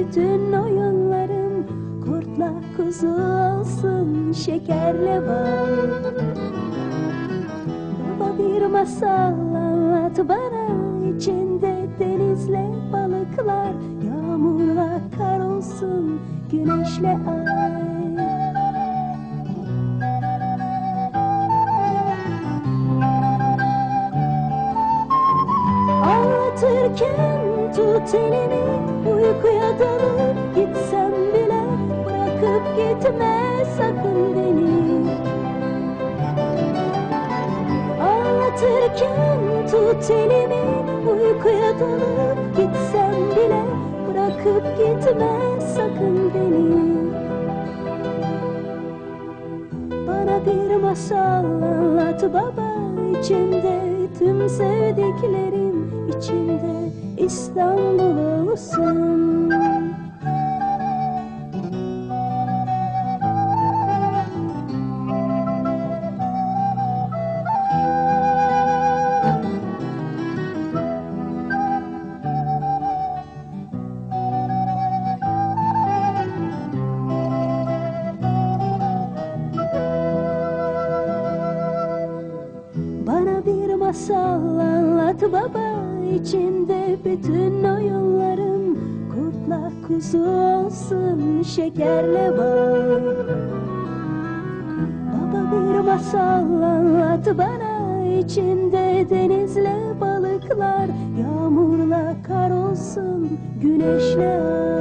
bütün oyunlarım. Kurtla kuzu olsun, şekerle bal. Baba bir masal anlat bana, içinde denizle balıklar, yağmurla kar olsun, güneşle ay. Anlatırken tut elini, uykuya dalıp gitsem bile bırakıp gitme sakın beni. Anlatırken tut elimi, uykuya dalıp gitsem bile bırakıp gitme sakın beni. Bana bir masal anlat baba, içinde tüm sevdiklerim, içinde İstanbul olsun. Bana bir masal anlat baba, içinde bütün oyunlarım. Kurtla kuzu olsun, şekerle bal. Baba bir masal anlat bana, içinde denizle balıklar, yağmurla kar olsun, güneşle ay.